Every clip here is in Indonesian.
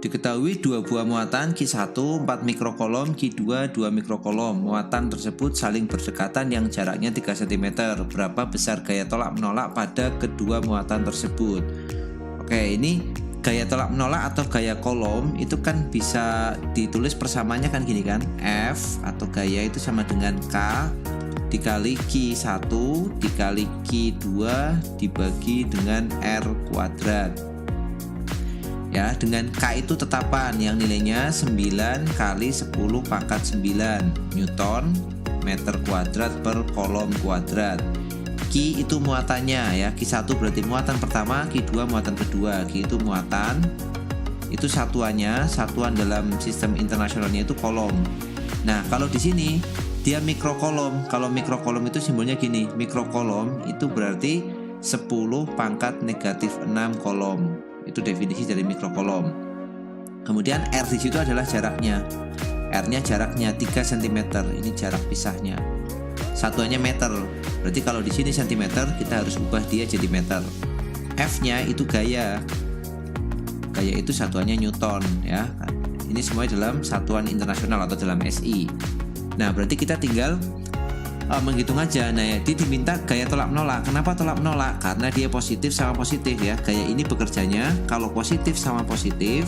Diketahui dua buah muatan Q1 4 mikrokolom, Q2 2 mikrokolom. Muatan tersebut saling berdekatan yang jaraknya 3 cm. Berapa besar gaya tolak menolak pada kedua muatan tersebut? Oke, ini gaya tolak menolak atau gaya kolom itu kan bisa ditulis persamanya kan gini kan. F atau gaya itu sama dengan K dikali Q1 dikali Q2 dibagi dengan R kuadrat. Ya, dengan K itu tetapan yang nilainya 9 kali 10 pangkat 9 Newton meter kuadrat per kolom kuadrat. Q itu muatannya ya, Q1 berarti muatan pertama, Q2 muatan kedua. Q itu muatan, itu satuannya, satuan dalam sistem internasionalnya itu kolom. Nah, kalau di sini dia mikrokolom. Kalau mikrokolom itu simbolnya gini, mikrokolom itu berarti 10 pangkat negatif 6 kolom. Itu definisi dari mikrokolom. Kemudian R di situ adalah jaraknya. R-nya jaraknya 3 cm. Ini jarak pisahnya. Satuannya meter. Berarti kalau di sini cm, kita harus ubah dia jadi meter. F-nya itu gaya. Gaya itu satuannya Newton ya. Ini semuanya dalam satuan internasional atau dalam SI. Nah, berarti kita tinggal menghitung aja. Nah, ya, dia diminta gaya tolak menolak. Kenapa tolak menolak? Karena dia positif sama positif ya. Gaya ini bekerjanya kalau positif sama positif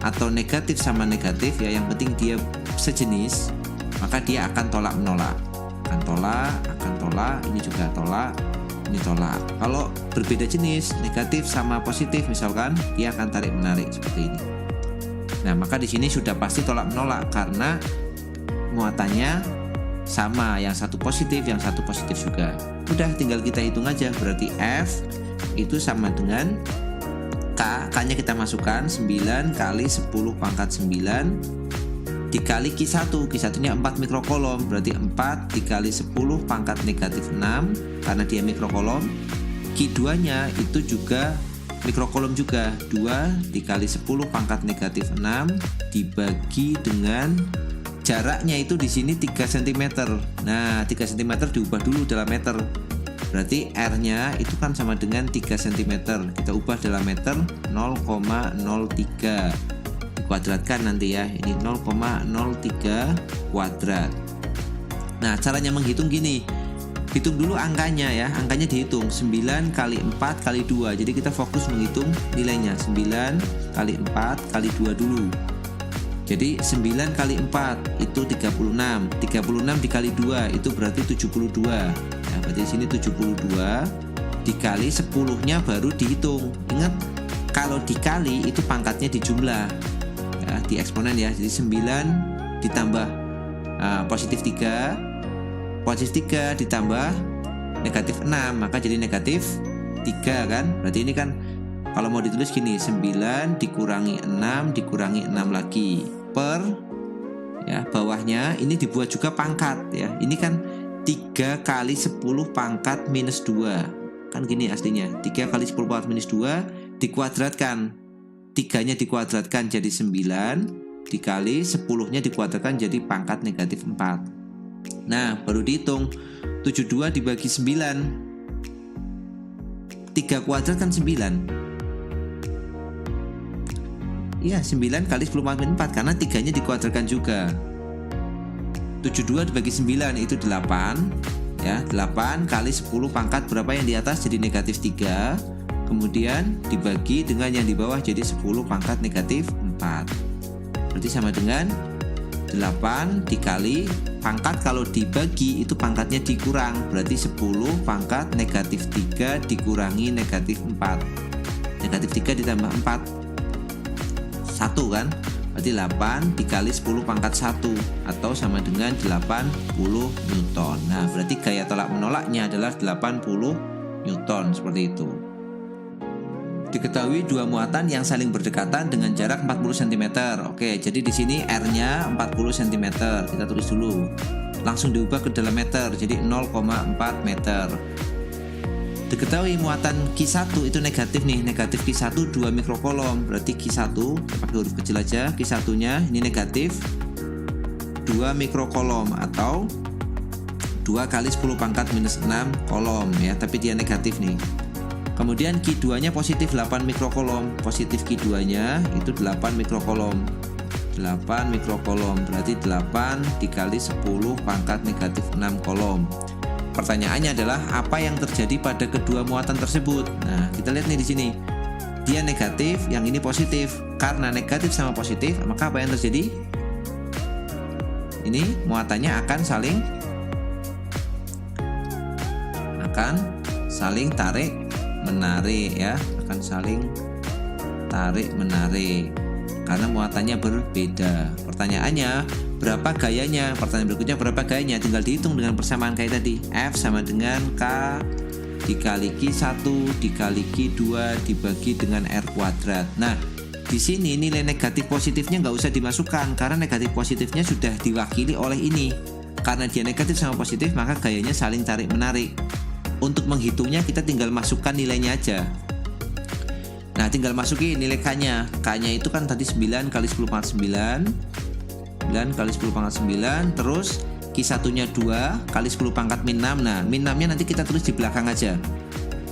atau negatif sama negatif ya, yang penting dia sejenis, maka dia akan tolak menolak. Akan tolak, ini juga tolak, ini tolak. Kalau berbeda jenis, negatif sama positif misalkan, dia akan tarik menarik seperti ini. Nah, maka di sini sudah pasti tolak menolak karena muatannya sama, yang satu positif, yang satu positif juga. Udah tinggal kita hitung aja. Berarti F itu sama dengan K, K-nya kita masukkan 9 kali 10 pangkat 9 dikali Q1. Q1-nya 4 mikrokolom, berarti 4 dikali 10 pangkat negatif 6 karena dia mikrokolom. Q2-nya itu juga mikrokolom juga, 2 dikali 10 pangkat negatif 6 dibagi dengan jaraknya itu di sini 3 cm. Nah, 3 cm diubah dulu dalam meter. Berarti R-nya itu kan sama dengan 3 cm. Kita ubah dalam meter 0,03. Dikuadratkan nanti ya. Ini 0,03 kuadrat. Nah, caranya menghitung gini. Hitung dulu angkanya ya. Angkanya dihitung 9 kali 4 kali 2. Jadi kita fokus menghitung nilainya. 9 kali 4 kali 2 dulu. Jadi 9 kali 4 itu 36. 36 dikali 2 itu berarti 72. Nah, berarti di sini 72 dikali 10-nya baru dihitung. Ingat, kalau dikali itu pangkatnya dijumlah. Ya, di eksponen ya. Jadi 9 ditambah positif 3. Positif 3 ditambah negatif 6, maka jadi negatif 3 kan? Berarti ini kan kalau mau ditulis gini, 9 dikurangi 6 dikurangi 6 lagi per ya, bawahnya ini dibuat juga pangkat ya. Ini kan 3 kali 10 pangkat minus 2. Kan gini aslinya. 3 kali 10 pangkat minus 2 dikuadratkan. 3-nya dikuadratkan jadi 9 dikali 10-nya dikuadratkan jadi pangkat negatif 4. Nah, baru dihitung 72 dibagi 9. 3 kuadrat kan 9. Iya, 9 kali 10 pangkat 4 karena 3-nya dikuadratkan juga. 72 dibagi 9 itu 8 ya. 8 kali 10 pangkat berapa yang di atas jadi negatif 3. Kemudian dibagi dengan yang di bawah jadi 10 pangkat negatif 4. Berarti sama dengan 8 dikali pangkat, kalau dibagi itu pangkatnya dikurang, berarti 10 pangkat negatif 3 dikurangi negatif 4. Negatif 3 ditambah 4 1 kan, berarti 8 dikali 10 pangkat 1 atau sama dengan 80 Newton. Nah, berarti gaya tolak menolaknya adalah 80 Newton, seperti itu. Diketahui dua muatan yang saling berdekatan dengan jarak 40 cm. Oke, jadi di sini R-nya 40 cm. Kita tulis dulu. Langsung diubah ke dalam meter, jadi 0,4 meter. Diketahui muatan Q1 itu negatif nih, negatif Q1 2 mikrokolom, berarti Q1 pakai huruf kecil aja, Q1-nya ini negatif 2 mikrokolom atau 2 kali 10 pangkat minus 6 kolom ya, tapi dia negatif nih. Kemudian Q2 nya positif 8 mikrokolom. Positif Q2 nya itu 8 mikrokolom. 8 mikrokolom berarti 8 dikali 10 pangkat negatif 6 kolom. Pertanyaannya adalah apa yang terjadi pada kedua muatan tersebut. Nah, kita lihat nih di sini. Dia negatif, yang ini positif. Karena negatif sama positif, maka apa yang terjadi? Ini muatannya akan saling tarik menarik ya, akan saling tarik menarik karena muatannya berbeda. Pertanyaannya berapa gayanya? Pertanyaan berikutnya berapa gayanya? Tinggal dihitung dengan persamaan kayak tadi. F sama dengan K dikali Q1 dikali Q2 dibagi dengan R kuadrat. Nah, di sini nilai negatif positifnya nggak usah dimasukkan karena negatif positifnya sudah diwakili oleh ini. Karena dia negatif sama positif, maka gayanya saling tarik menarik. Untuk menghitungnya kita tinggal masukkan nilainya aja. Nah, tinggal masukin nilai K-nya. K-nya itu kan tadi 9 kali 10 pangkat 9. 9 kali 10 pangkat 9. Terus Q1-nya 2 kali 10 pangkat min 6. Nah, min 6-nya nanti kita tulis di belakang aja.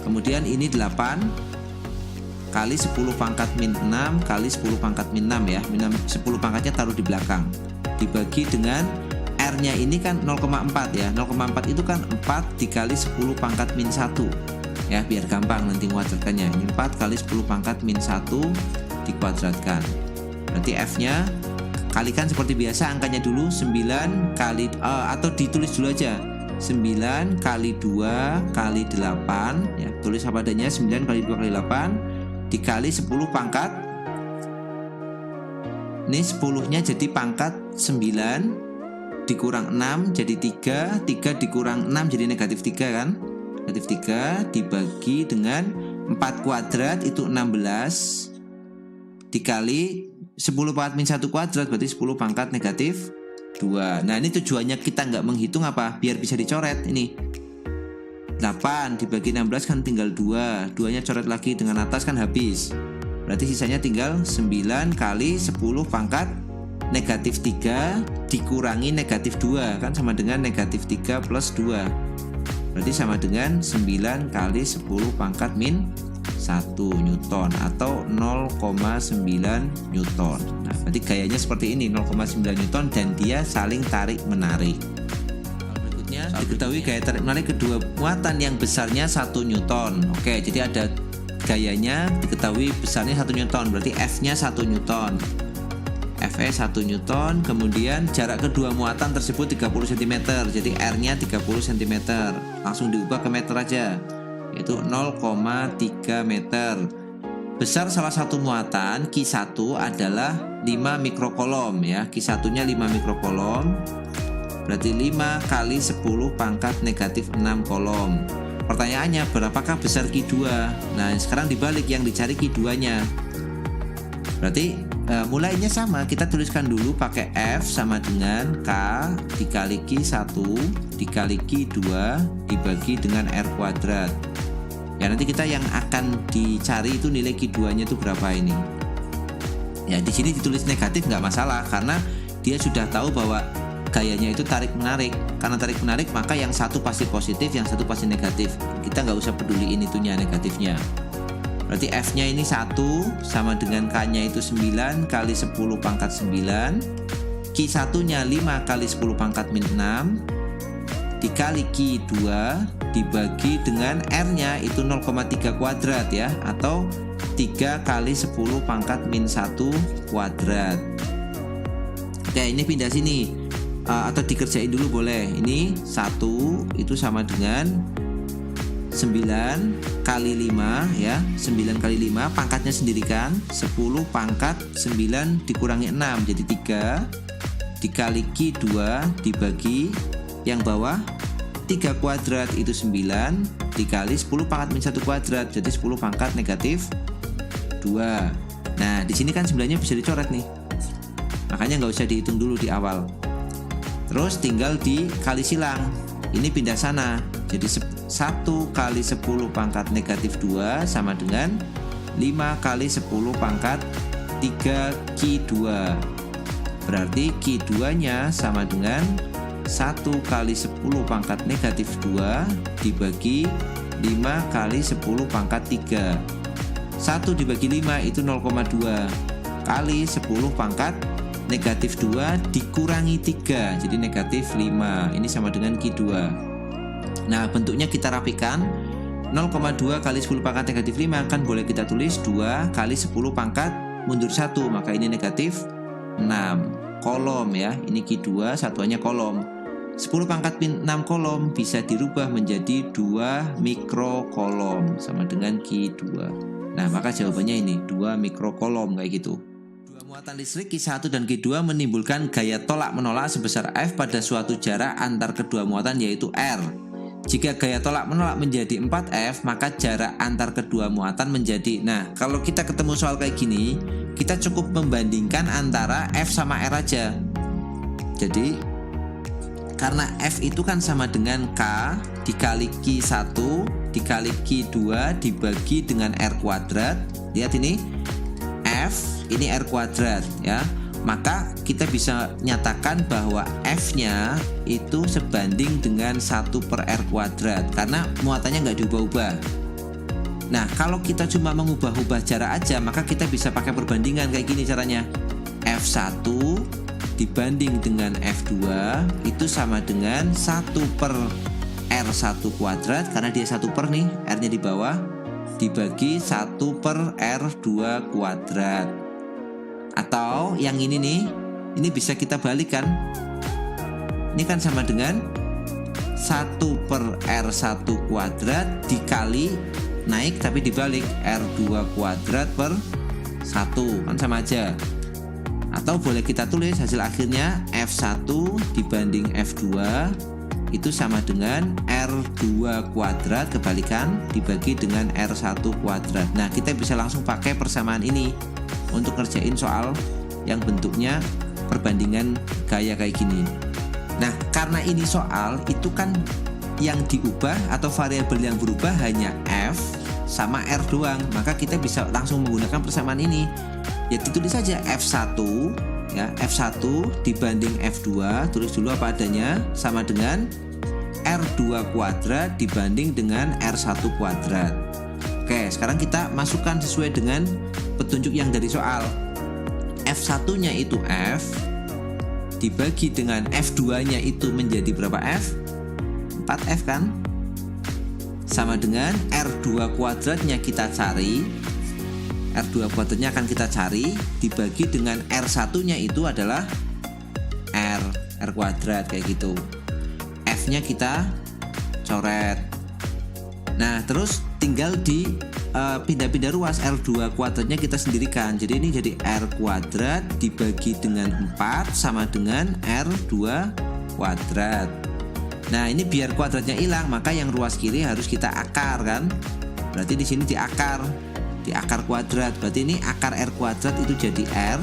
Kemudian ini 8 kali 10 pangkat min 6 kali 10 pangkat min 6 ya. Min 6, 10 pangkatnya taruh di belakang. Dibagi dengan R-nya ini kan 0,4 ya. 0,4 itu kan 4 dikali 10 pangkat min 1. Ya, biar gampang nanti menguadratkannya. Ini 4 kali 10 pangkat min 1 dikuadratkan. Berarti F-nya kalikan seperti biasa angkanya dulu 9 kali atau ditulis dulu aja. 9 kali 2 kali 8 ya, tulis apa adanya. 9 kali 2 kali 8 dikali 10 pangkat. Ini 10-nya jadi pangkat 9 dikurang 6 jadi 3. 3 dikurang 6 jadi negatif 3 kan. Negatif 3 dibagi dengan 4 kuadrat itu 16 dikali 10 pangkat min 1 kuadrat berarti 10 pangkat negatif 2. Nah, ini tujuannya kita nggak menghitung apa? Biar bisa dicoret ini. 8 dibagi 16 kan tinggal 2. 2-nya coret lagi dengan atas kan habis. Berarti sisanya tinggal 9 kali 10 pangkat negatif 3 dikurangi negatif 2 kan sama dengan negatif 3 plus 2. Berarti sama dengan 9 kali 10 pangkat min 1 Newton atau 0,9 Newton. Nah, berarti gayanya seperti ini 0,9 Newton dan dia saling tarik menarik. Berikutnya diketahui gaya tarik menarik kedua muatan yang besarnya 1 Newton. Oke, jadi ada gayanya diketahui besarnya 1 Newton, berarti F-nya 1 Newton. Fe 1 Newton, kemudian jarak kedua muatan tersebut 30 cm, jadi R-nya 30 cm. Langsung diubah ke meter aja, yaitu 0,3 meter. Besar salah satu muatan Q1 adalah 5 mikrokolom ya. Q1-nya 5 mikrokolom, berarti 5 kali 10 pangkat negatif 6 kolom. Pertanyaannya berapakah besar Q2? Nah, sekarang dibalik, yang dicari Q2-nya. Berarti mulainya sama, kita tuliskan dulu pakai F sama dengan K dikali Q1 dikali Q2 dibagi dengan R kuadrat. Ya, nanti kita yang akan dicari itu nilai Q2-nya itu berapa ini. Ya, di sini ditulis negatif nggak masalah karena dia sudah tahu bahwa gayanya itu tarik menarik. Karena tarik menarik maka yang satu pasti positif, yang satu pasti negatif. Kita nggak usah peduliin itunya negatifnya. Berarti F-nya ini 1 sama dengan K-nya itu 9 kali 10 pangkat 9. Q1-nya 5 kali 10 pangkat min 6 dikali Q2 dibagi dengan R-nya itu 0,3 kuadrat ya, atau 3 kali 10 pangkat min 1 kuadrat. Oke, ini pindah sini atau dikerjain dulu boleh. Ini 1 itu sama dengan 9 kali 5 ya, 9 kali 5 pangkatnya sendiri kan 10 pangkat 9 dikurangi 6 jadi 3 dikali Q2 dibagi yang bawah 3 kuadrat itu 9 dikali 10 pangkat min 1 kuadrat jadi 10 pangkat negatif 2. Nah, di sini kan 9-nya bisa dicoret nih, makanya nggak usah dihitung dulu di awal. Terus tinggal dikali silang, ini pindah sana jadi 1 kali 10 pangkat negatif 2 sama dengan 5 kali 10 pangkat 3 Q2. Berarti Q2 nya sama dengan 1 kali 10 pangkat negatif 2 dibagi 5 kali 10 pangkat 3. 1 dibagi 5 itu 0,2 kali 10 pangkat negatif 2 dikurangi 3, jadi negatif 5. Ini sama dengan Q2. Nah, bentuknya kita rapikan. 0,2 kali 10 pangkat negatif 5 kan boleh kita tulis 2 kali 10 pangkat mundur 1, maka ini negatif 6 kolom ya. Ini Q2, satuannya kolom. 10 pangkat 6 kolom bisa dirubah menjadi 2 mikrokolom sama dengan Q2. Nah, maka jawabannya ini 2 mikrokolom kayak gitu. Dua muatan listrik Q1 dan Q2 menimbulkan gaya tolak menolak sebesar F pada suatu jarak antar kedua muatan yaitu R. Jika gaya tolak menolak menjadi 4F, maka jarak antar kedua muatan menjadi. Nah, kalau kita ketemu soal kayak gini, kita cukup membandingkan antara F sama R aja. Jadi karena F itu kan sama dengan K dikali Q1 dikali Q2 dibagi dengan R kuadrat. Lihat ini, F ini R kuadrat ya. Maka kita bisa nyatakan bahwa F-nya itu sebanding dengan 1 per R kuadrat karena muatannya nggak diubah-ubah. Nah, kalau kita cuma mengubah-ubah jarak aja, maka kita bisa pakai perbandingan kayak gini caranya. F1 dibanding dengan F2 itu sama dengan 1 per R1 kuadrat karena dia 1 per nih, R-nya di bawah, dibagi 1 per R2 kuadrat. Atau yang ini nih, ini bisa kita balikan. Ini kan sama dengan 1 per R1 kuadrat dikali naik tapi dibalik R2 kuadrat per 1, kan sama aja. Atau boleh kita tulis hasil akhirnya F1 dibanding F2 itu sama dengan R2 kuadrat kebalikan dibagi dengan R1 kuadrat. Nah, kita bisa langsung pakai persamaan ini untuk ngerjain soal yang bentuknya perbandingan gaya kayak gini. Nah, karena ini soal itu kan yang diubah atau variabel yang berubah hanya F sama R doang, maka kita bisa langsung menggunakan persamaan ini. Ya ditulis saja F1 ya, F1 dibanding F2, tulis dulu apa adanya, sama dengan R2 kuadrat dibanding dengan R1 kuadrat. Oke, sekarang kita masukkan sesuai dengan petunjuk yang dari soal. F1 nya itu F dibagi dengan F2 nya itu menjadi berapa F? 4F kan? Sama dengan R2 kuadratnya kita cari, R2 kuadratnya akan kita cari dibagi dengan R1 nya itu adalah R kuadrat kayak gitu. F nya kita coret. Nah, terus tinggal di pindah-pindah ruas. R2 kuadratnya kita sendirikan, jadi ini jadi R kuadrat dibagi dengan 4 sama dengan R2 kuadrat. Nah, ini biar kuadratnya hilang, maka yang ruas kiri harus kita akar kan. Berarti di sini di akar kuadrat. Berarti ini akar R kuadrat itu jadi R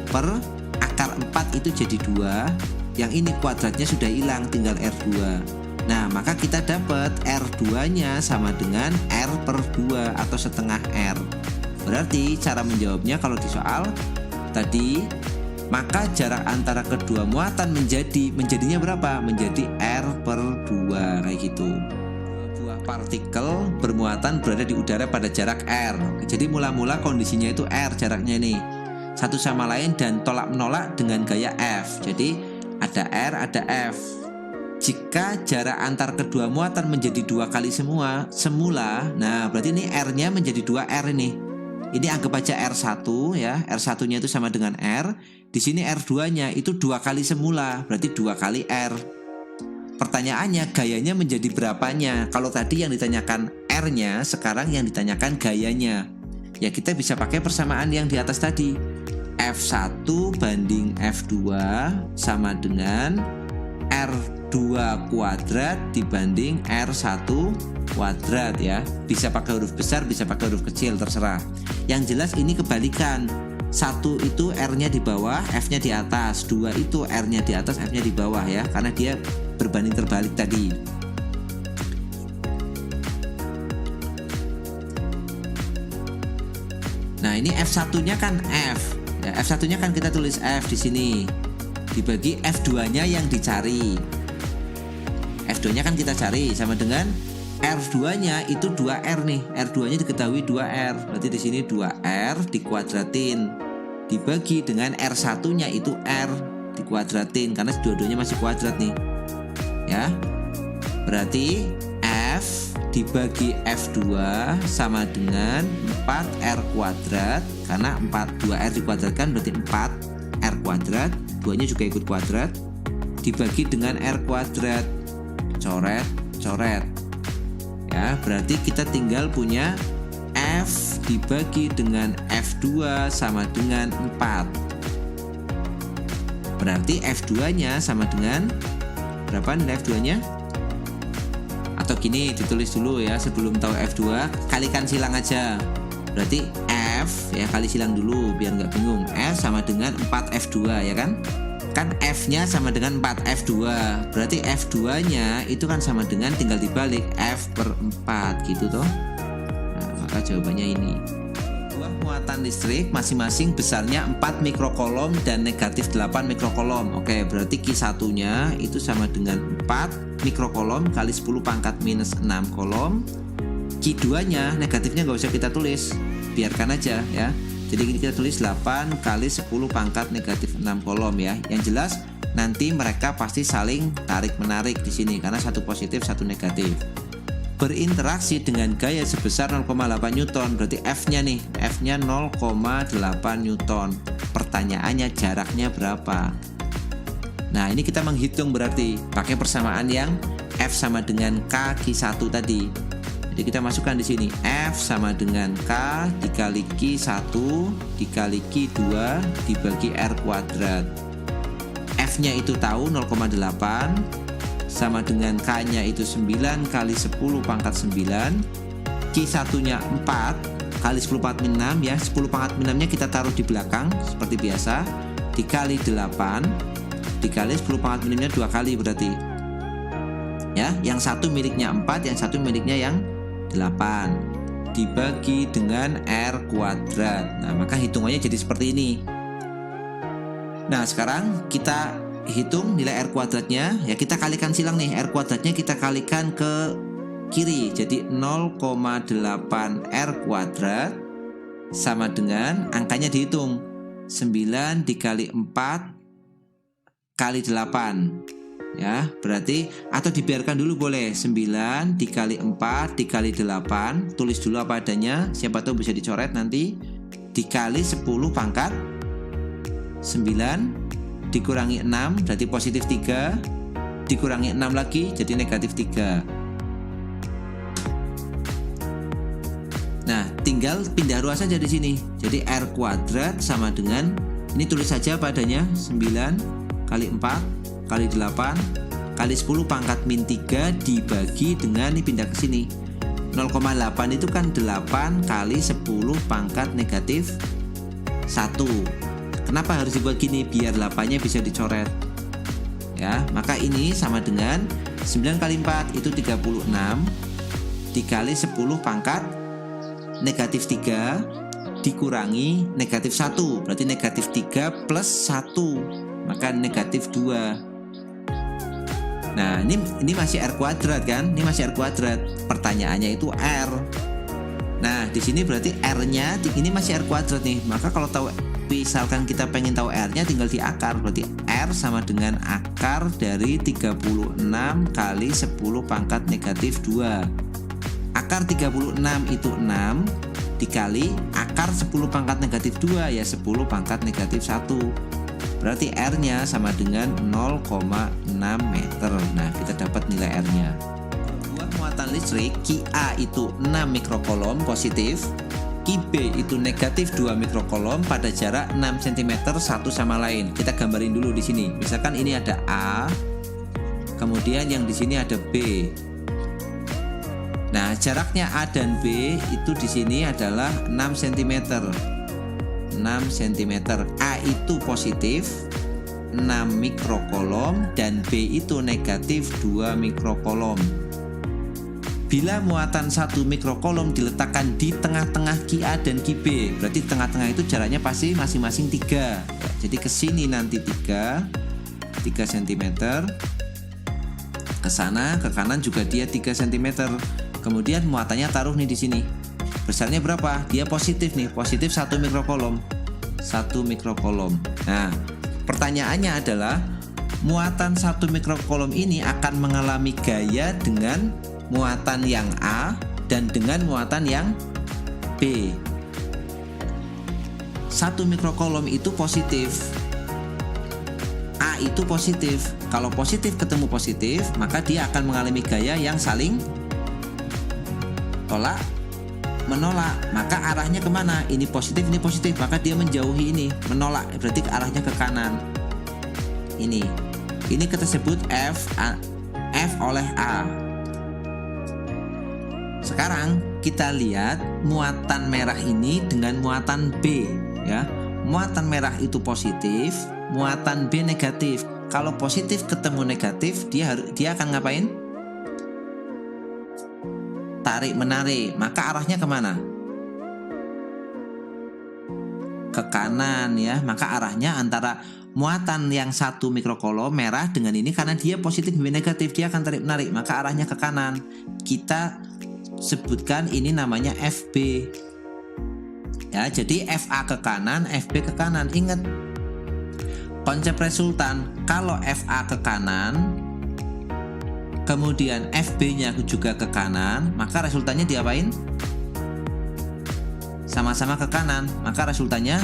per akar 4 itu jadi 2. Yang ini kuadratnya sudah hilang, tinggal R2. Nah, maka kita dapat R2 nya sama dengan R per 2 atau setengah R. Berarti cara menjawabnya kalau di soal tadi, maka jarak antara kedua muatan menjadinya berapa? Menjadi R per 2 kayak gitu. Buah partikel bermuatan berada di udara pada jarak R. Jadi mula-mula kondisinya itu R jaraknya ini, satu sama lain dan tolak menolak dengan gaya F. Jadi ada R, ada F. Jika jarak antar kedua muatan menjadi 2 kali semula, nah berarti ini R-nya menjadi 2R ini. Ini anggap aja R1 ya, R1-nya itu sama dengan R. Di sini R2-nya itu 2 kali semula, berarti 2 kali R. Pertanyaannya gayanya menjadi berapanya? Kalau tadi yang ditanyakan R-nya, sekarang yang ditanyakan gayanya. Ya kita bisa pakai persamaan yang di atas tadi. F1 banding F2 sama dengan R2 kuadrat dibanding R1 kuadrat ya. Bisa pakai huruf besar, bisa pakai huruf kecil, terserah. Yang jelas ini kebalikan. 1 itu R-nya di bawah, F-nya di atas. 2 itu R-nya di atas, F-nya di bawah ya, karena dia berbanding terbalik tadi. Nah, ini F1-nya kan F. Ya, F1-nya kan kita tulis F di sini. Dibagi F2-nya yang dicari. F2-nya kan kita cari sama dengan R2-nya itu 2R nih. R2-nya diketahui 2R. Berarti di sini 2R dikuadratin dibagi dengan R1-nya itu R dikuadratin karena dua-duanya masih kuadrat nih. Ya. Berarti F dibagi F2 sama dengan 4R kuadrat karena 2R dikuadratkan berarti 4R kuadrat, 2-nya juga ikut kuadrat dibagi dengan R kuadrat. Coret. Ya, berarti kita tinggal punya F dibagi dengan F2 sama dengan 4. Berarti F2-nya sama dengan berapa nilai F2-nya? Atau gini, ditulis dulu ya, sebelum tahu F2, kalikan silang aja. Berarti F, ya kali silang dulu biar nggak bingung. F sama dengan 4F2 ya kan? Kan F-nya sama dengan 4F2. Berarti F2-nya itu kan sama dengan tinggal dibalik F per 4 gitu toh. Nah, maka jawabannya ini. Dua muatan listrik masing-masing besarnya 4 mikrokolom dan negatif 8 mikrokolom. Oke, berarti Q1-nya itu sama dengan 4 mikrokolom kali 10 pangkat minus 6 kolom. Q2-nya negatifnya nggak usah kita tulis, biarkan aja ya. Jadi kita tulis 8 kali 10 pangkat negatif 6 kolom ya. Yang jelas nanti mereka pasti saling tarik-menarik di sini karena satu positif, satu negatif. Berinteraksi dengan gaya sebesar 0,8 Newton. Berarti F-nya nih, F-nya 0,8 Newton. Pertanyaannya jaraknya berapa? Nah, ini kita menghitung berarti pakai persamaan yang F sama dengan K Q1 tadi. Jadi kita masukkan di sini F sama dengan K dikali Q1 dikali Q2 dibagi R kuadrat. F-nya itu tahu 0,8 sama dengan K-nya itu 9 kali 10 pangkat 9. Q1-nya 4 kali 10 pangkat min 6 ya. 10 pangkat min 6-nya kita taruh di belakang seperti biasa. Dikali 8 dikali 10 pangkat min 6-nya 2 kali berarti. Ya, yang satu miliknya 4, yang satu miliknya yang 8 dibagi dengan R kuadrat. Nah, maka hitungannya jadi seperti ini. Nah, sekarang kita hitung nilai R kuadratnya. Ya, kita kalikan silang nih. R kuadratnya kita kalikan ke kiri. Jadi 0,8 R kuadrat sama dengan angkanya dihitung 9 dikali 4 kali 8. Ya, berarti atau dibiarkan dulu boleh 9 dikali 4 dikali 8. Tulis dulu apa adanya, siapa tahu bisa dicoret nanti. Dikali 10 pangkat 9 dikurangi 6 berarti positif 3. Dikurangi 6 lagi jadi negatif 3. Nah, tinggal pindah ruas saja di sini. Jadi R kuadrat sama dengan, ini tulis saja apa adanya, 9 kali 4 kali 8 kali 10 pangkat min 3 dibagi dengan, ini pindah ke sini, 0,8 itu kan 8 kali 10 pangkat negatif 1. Kenapa harus dibuat gini? Biar 8-nya bisa dicoret ya. Maka ini sama dengan 9 kali 4 itu 36 dikali 10 pangkat negatif 3 dikurangi negatif 1. Berarti negatif 3 plus 1 maka negatif 2. Nah, ini masih R kuadrat kan? Ini masih R kuadrat. Pertanyaannya itu R. Nah, di sini berarti R-nya ini masih R kuadrat nih. Maka kalau tahu, misalkan kita pengen tahu R-nya tinggal di akar. Berarti R sama dengan akar dari 36 kali 10 pangkat negatif 2. Akar 36 itu 6 dikali akar 10 pangkat negatif 2 ya 10 pangkat negatif 1. Berarti R-nya sama dengan 0,6 meter. Nah, kita dapat nilai R-nya. Dua muatan listrik, Qa itu 6 mikrokolom positif, Qb itu negatif 2 mikrokolom pada jarak 6 cm satu sama lain. Kita gambarin dulu di sini. Misalkan ini ada A, kemudian yang di sini ada B. Nah, jaraknya A dan B itu di sini adalah 6 cm. 6 cm. A itu positif 6 mikrokolom dan B itu negatif 2 mikrokolom. Bila muatan 1 mikrokolom diletakkan di tengah-tengah Qa dan Qb, berarti tengah-tengah itu jaraknya pasti masing-masing 3. Jadi ke sini nanti 3 cm. Ke sana, ke kanan juga dia 3 cm. Kemudian muatannya taruh nih di sini. Besarnya berapa? Dia positif nih, positif 1 mikrokolom. 1 mikrokolom. Nah, pertanyaannya adalah muatan 1 mikrokolom ini akan mengalami gaya dengan muatan yang A dan dengan muatan yang B. 1 mikrokolom itu positif, A itu positif. Kalau positif ketemu positif, maka dia akan mengalami gaya yang saling tolak menolak. Maka arahnya kemana? Ini positif, maka dia menjauhi ini, menolak, berarti arahnya ke kanan. Ini kita sebut F oleh A. Sekarang kita lihat muatan merah ini dengan muatan B, ya. Muatan merah itu positif, muatan B negatif. Kalau positif ketemu negatif, dia akan ngapain? Tarik menarik. Maka arahnya kemana? Ke kanan, ya. Maka arahnya antara muatan yang 1 mikrokolom merah dengan ini, karena dia positif B negatif, dia akan tarik menarik, maka arahnya ke kanan. Kita sebutkan ini namanya FB, ya. Jadi FA ke kanan, FB ke kanan. Ingat konsep resultan. Kalau FA ke kanan kemudian FB-nya juga ke kanan, maka resultannya diapain? Sama-sama ke kanan, maka resultannya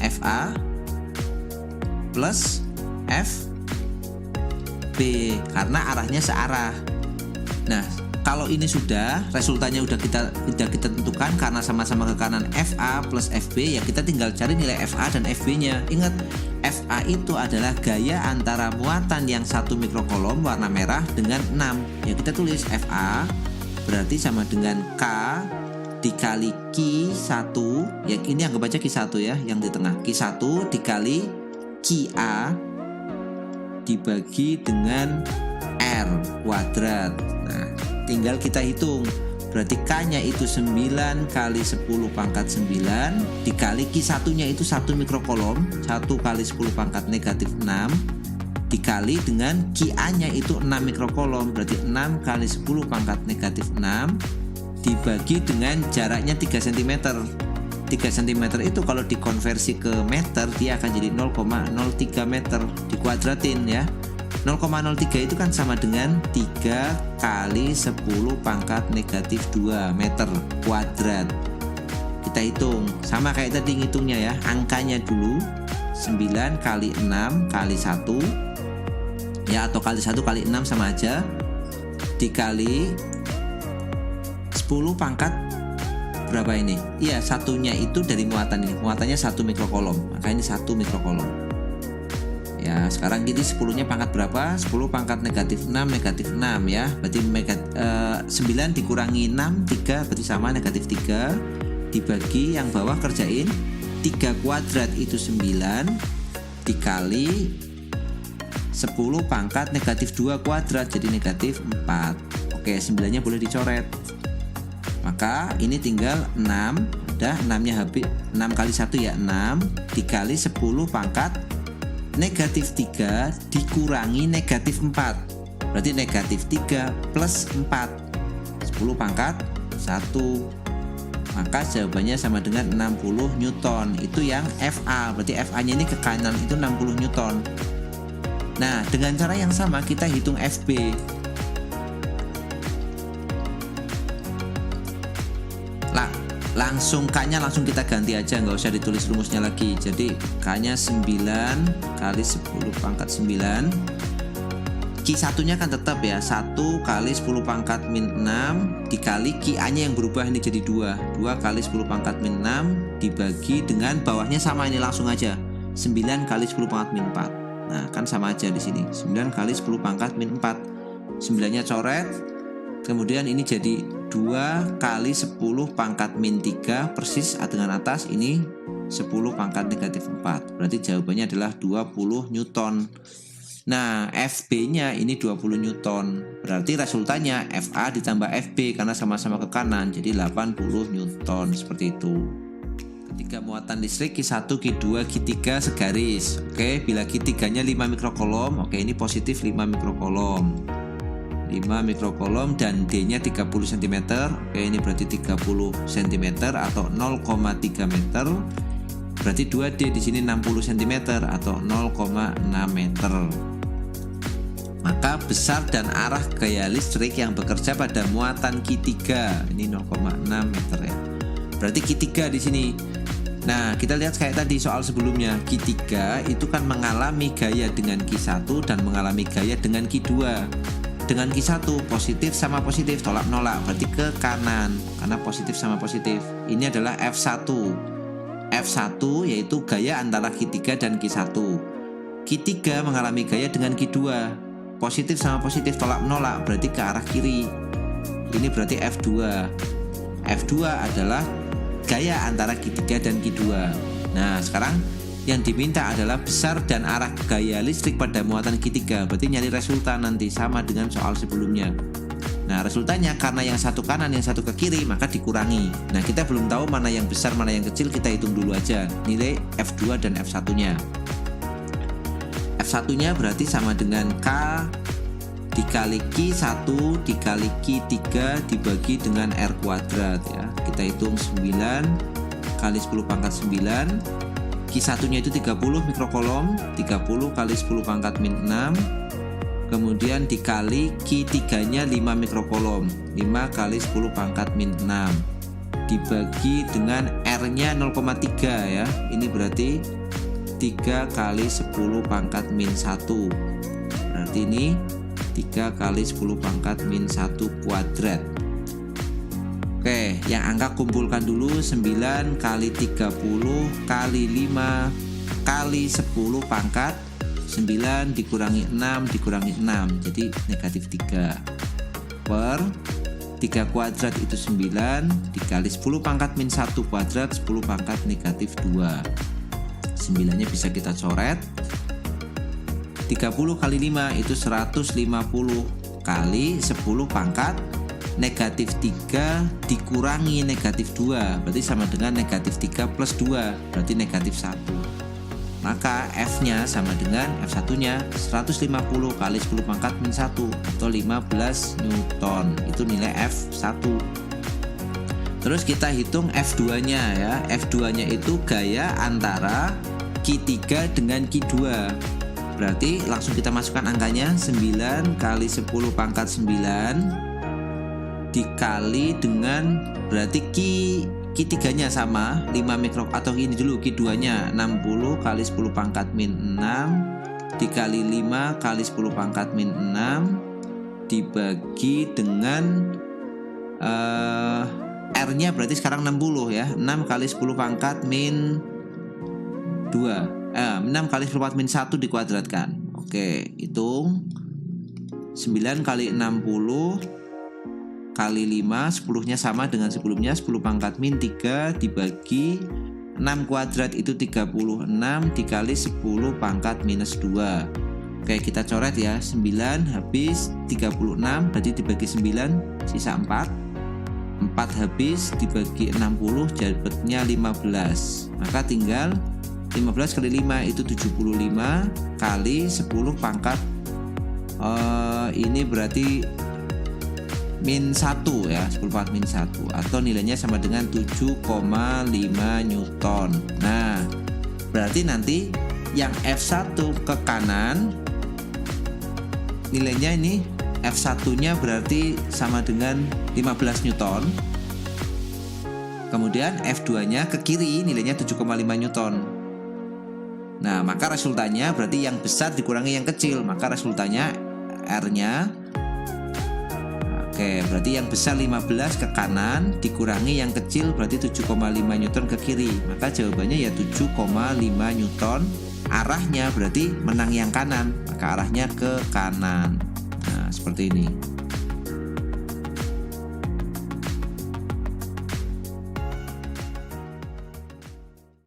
FA plus FB karena arahnya searah. Nah, kalau ini sudah resultannya udah kita tentukan karena sama-sama ke kanan FA plus FB, ya kita tinggal cari nilai FA dan FB-nya. Ingat, FA itu adalah gaya antara muatan yang 1 mikrokolom warna merah dengan 6. Ya kita tulis FA berarti sama dengan K dikali Q1, yang ini anggap aja Q1 ya, yang di tengah. Q1 dikali QA dibagi dengan R kuadrat. Nah, tinggal kita hitung. Berarti K-nya itu 9 kali 10 pangkat 9 dikali Q1-nya itu 1 mikrokolom, 1 kali 10 pangkat negatif 6 dikali dengan QA-nya itu 6 mikrokolom, berarti 6 kali 10 pangkat negatif 6 dibagi dengan jaraknya 3 cm. 3 cm itu kalau dikonversi ke meter, dia akan jadi 0,03 meter, dikuadratin ya. 0,03 itu kan sama dengan 3 kali 10 pangkat negatif 2 meter kuadrat. Kita hitung, sama kayak tadi ngitungnya ya. Angkanya dulu 9 kali 6 kali 1, ya, atau kali 1 kali 6 sama aja, dikali 10 pangkat berapa ini? Iya, satunya itu dari muatan ini. Muatannya 1 mikrokolom, maka ini 1 mikrokolom. Ya, sekarang gini 10-nya pangkat berapa? 10 pangkat negatif 6 ya. Berarti 9 dikurangi 6, 3, berarti sama negatif 3. Dibagi yang bawah kerjain 3 kuadrat itu 9 dikali 10 pangkat negatif 2 kuadrat, jadi negatif 4. Oke, 9-nya boleh dicoret. Maka ini tinggal 6, udah 6-nya habis. 6 kali 1 ya 6 dikali 10 pangkat negatif 3 dikurangi negatif 4, berarti negatif 3 plus 4, 10 pangkat 1. Maka jawabannya sama dengan 60 Newton. Itu yang FA, berarti FA-nya ini ke kanan itu 60 Newton. Nah, dengan cara yang sama kita hitung FB. Langsung K-nya langsung kita ganti aja, nggak usah ditulis rumusnya lagi. Jadi K-nya 9 kali 10 pangkat 9. Q1-nya kan tetap ya, 1 kali 10 pangkat min 6 dikali QA-nya yang berubah ini jadi 2 kali 10 pangkat min 6 dibagi dengan bawahnya sama, ini langsung aja 9 kali 10 pangkat min 4. Nah, kan sama aja di sini 9 kali 10 pangkat min 4. 9-nya coret. Kemudian ini jadi 2 kali 10 pangkat min 3 persis dengan atas ini 10 pangkat negatif 4. Berarti jawabannya adalah 20 Newton. Nah, FB-nya ini 20 Newton. Berarti resultannya FA ditambah FB karena sama-sama ke kanan, jadi 80 Newton, seperti itu. Ketika muatan listrik Q1, Q2, Q3 segaris. Oke, bila Q3-nya 5 mikrokolom, oke ini positif 5 mikrokolom. 5 mikrokolom dan D-nya 30 cm. Oke, ini berarti 30 cm atau 0,3 meter. Berarti 2D di sini 60 cm atau 0,6 meter. Maka besar dan arah gaya listrik yang bekerja pada muatan Q3 ini 0,6 meter ya. Berarti Q3 di sini. Nah, kita lihat kayak tadi soal sebelumnya. Q3 itu kan mengalami gaya dengan Q1 dan mengalami gaya dengan Q2. Dengan Q1 positif sama positif, tolak menolak, berarti ke kanan karena positif sama positif. Ini adalah F1. F1 yaitu gaya antara Q3 dan Q1. Q3 mengalami gaya dengan Q2. Positif sama positif, tolak menolak, berarti ke arah kiri. Ini berarti F2. F2 adalah gaya antara Q3 dan Q2. Nah, sekarang yang diminta adalah besar dan arah gaya listrik pada muatan Q3. Berarti nyari resultan nanti sama dengan soal sebelumnya. Nah, resultannya karena yang satu kanan, yang satu ke kiri, maka dikurangi. Nah, kita belum tahu mana yang besar, mana yang kecil, kita hitung dulu aja nilai F2 dan F1-nya. F1-nya berarti sama dengan K dikali Q1 dikali Q3 dibagi dengan R kuadrat ya. Kita hitung 9 kali 10 pangkat 9. Q1-nya itu 30 mikrokolom, 30 kali 10 pangkat min 6. Kemudian dikali Q3-nya 5 mikrokolom, 5 kali 10 pangkat min 6. Dibagi dengan R-nya 0,3 ya. Ini berarti 3 kali 10 pangkat min 1. Berarti ini 3 kali 10 pangkat min 1 kuadrat. Oke, yang angka kumpulkan dulu. 9 kali 30 kali 5 kali 10 pangkat 9 dikurangi 6 dikurangi 6, jadi negatif 3 per 3 kuadrat itu 9 dikali 10 pangkat min 1 kuadrat 10 pangkat negatif 2. 9-nya bisa kita coret. 30 kali 5 itu 150 kali 10 pangkat negatif 3 dikurangi negatif 2, berarti sama dengan negatif 3 plus 2, berarti negatif 1. Maka F-nya sama dengan F1-nya 150 kali 10 pangkat min 1 atau 15 Newton. Itu nilai F1. Terus kita hitung F2-nya ya. F2-nya itu gaya antara Q3 dengan Q2. Berarti langsung kita masukkan angkanya. 9 kali 10 pangkat 9 dikali dengan, berarti Q3-nya sama 5 mikro, atau ini dulu Q2-nya 60 kali 10 pangkat min 6 dikali 5 kali 10 pangkat min 6 dibagi dengan R-nya berarti sekarang 60 ya. 6 kali 10 pangkat min 2 6 kali 10 pangkat min 1 dikuadratkan. Oke, hitung 9 kali 60 kali 5, 10-nya sama dengan sebelumnya, 10 pangkat min 3 dibagi 6 kuadrat itu 36 dikali 10 pangkat minus 2. Oke, kita coret ya. 9 habis 36 berarti dibagi 9 sisa 4 habis dibagi 60 dapatnya 15. Maka tinggal 15 kali 5 itu 75 kali 10 pangkat ini berarti min 1 ya, 10 pangkat min 1, atau nilainya sama dengan 7,5 Newton. Nah, berarti nanti yang F1 ke kanan nilainya ini F1-nya berarti sama dengan 15 Newton. Kemudian F2-nya ke kiri nilainya 7,5 Newton. Nah, maka resultannya berarti yang besar dikurangi yang kecil, maka resultannya R-nya, oke, berarti yang besar 15 ke kanan dikurangi yang kecil berarti 7,5 Newton ke kiri. Maka jawabannya ya 7,5 Newton. Arahnya berarti menang yang kanan, maka arahnya ke kanan. Nah, seperti ini.